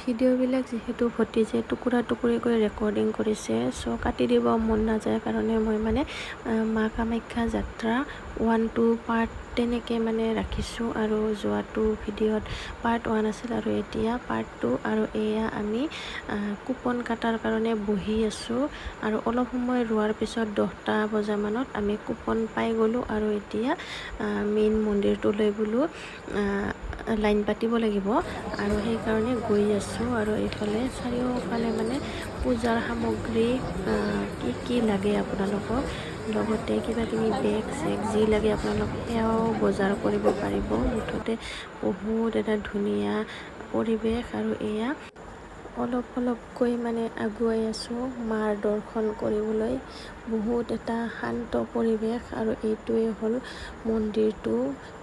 ভিডিঅ'বিলাক যিহেতু ভতিজে টুকুৰা টুকুৰি কৰি ৰেকৰ্ডিং কৰিছে, চ' কাটি দিব মন নাযায় কাৰণে মই মানে মা কামাখ্যা যাত্ৰা 1, 2 পাৰ্ট তেনেকৈ মানে ৰাখিছোঁ। আৰু যোৱাটো ভিডিঅ'ত পাৰ্ট 1 আছিল আৰু এতিয়া পাৰ্ট 2। আৰু এয়া আমি কুপন কাটাৰ কাৰণে বহি আছোঁ আৰু অলপ সময় ৰোৱাৰ পিছত 10টা বজামানত আমি কুপন পাই গ'লোঁ। আৰু এতিয়া মেইন মন্দিৰটোলৈ বোলো লাইন পাতিব লাগিব আৰু সেইকাৰণে গৈ আছোঁ। আৰু এইফালে চাৰিওফালে মানে পূজাৰ সামগ্ৰী কি লাগে আপোনালোকক, লগতে কিবাকিবি বেগ চেগ যি লাগে আপোনালোক সেয়াও বজাৰ কৰিব পাৰিব। মুঠতে বহুত এটা ধুনীয়া পৰিৱেশ। আৰু এয়া অলপকৈ মানে আগুৱাই আছোঁ মাৰ দৰ্শন কৰিবলৈ। বহুত এটা শান্ত পৰিৱেশ আৰু এইটোৱে হ'ল মন্দিৰটো।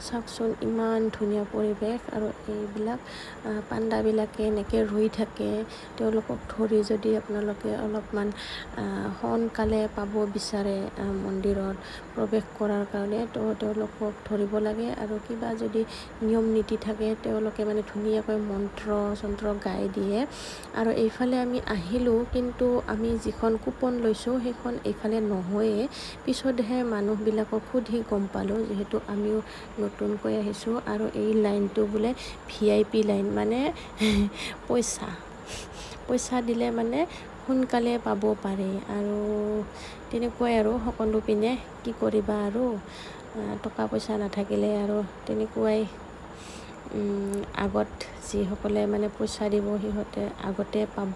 চাওকচোন ইমান ধুনীয়া পৰিৱেশ। আৰু এইবিলাক পাণ্ডাবিলাকে এনেকৈ ৰৈ থাকে, তেওঁলোকক ধৰি যদি আপোনালোকে অলপমান সোনকালে পাব বিচাৰে মন্দিৰত প্ৰৱেশ কৰাৰ কাৰণে, তো তেওঁলোকক ধৰিব লাগে। আৰু কিবা যদি নিয়ম নীতি থাকে তেওঁলোকে মানে ধুনীয়াকৈ মন্ত্ৰ চন্ত্ৰ গাই দিয়ে। আৰু এইফালে আমি আহিলোঁ, কিন্তু আমি যিখন কুপন লৈছোঁ সেইখন এইফালে নহয়েই, পিছতহে মানুহবিলাকক সুধি গম পালোঁ, যিহেতু আমিও নতুনকৈ আহিছোঁ। আৰু এই লাইনটো বোলে VIP লাইন, মানে পইচা দিলে মানে সোনকালে পাব পাৰি। আৰু তেনেকুৱাই আৰু সকলো পিনে কি কৰিবা আৰু টকা পইচা নাথাকিলে আৰু তেনেকুৱাই। আগত যিসকলে মানে পইচা দিব সিহঁতে আগতে পাব,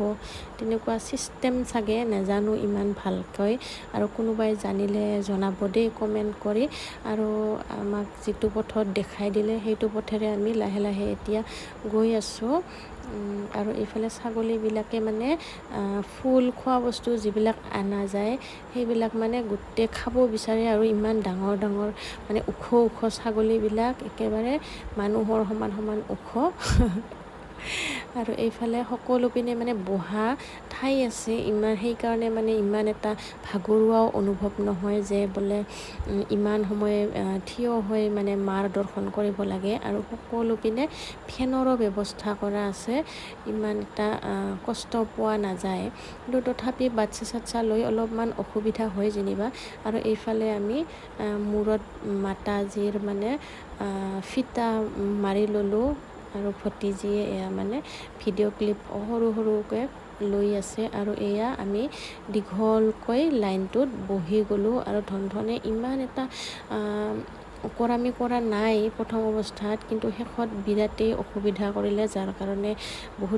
তেনেকুৱা চিষ্টেম চাগে, নাজানো ইমান ভালকৈ। আৰু কোনোবাই জানিলে জনাব দেই কমেণ্ট কৰি। আৰু আমাক যিটো পথত দেখাই দিলে সেইটো পথেৰে আমি লাহে লাহে এতিয়া গৈ আছোঁ। আৰু এইফালে ছাগলীবিলাকে মানে ফুল খোৱা বস্তু যিবিলাক অনা যায় সেইবিলাক মানে গোটেই খাব বিচাৰে। আৰু ইমান ডাঙৰ ডাঙৰ মানে ওখ ছাগলীবিলাক, একেবাৰে মানুহৰ সমান ওখ। আৰু এইফালে সকলো পিনে মানে বহা ঠাই আছে ইমান, সেইকাৰণে মানে ইমান এটা ভাগৰুৱাও অনুভৱ নহয় যে বোলে ইমান সময় থিয় হৈ মানে মাৰ দৰ্শন কৰিব লাগে। আৰু সকলো পিনে ফেনৰো ব্যৱস্থা কৰা আছে, ইমান এটা কষ্ট পোৱা নাযায়। কিন্তু তথাপি বাচ্ছা চাচ্ছা লৈ অলপমান অসুবিধা হয় যেনিবা। আৰু এইফালে আমি মূৰত মাতাজীৰ মানে ফিটা মাৰি ল'লোঁ। আৰু ভতিজীয়ে এয়া মানে ভিডিঅ' ক্লিপ সৰুকৈ লৈ আছে। আৰু এয়া আমি দীঘলকৈ লাইনটোত বহি গ'লোঁ। আৰু ধনধনে ইমান এটা অকৰামি কৰা নাই প্ৰথম অৱস্থাত, কিন্তু শেষত বিৰাটেই অসুবিধা কৰিলে, যাৰ কাৰণে বহুত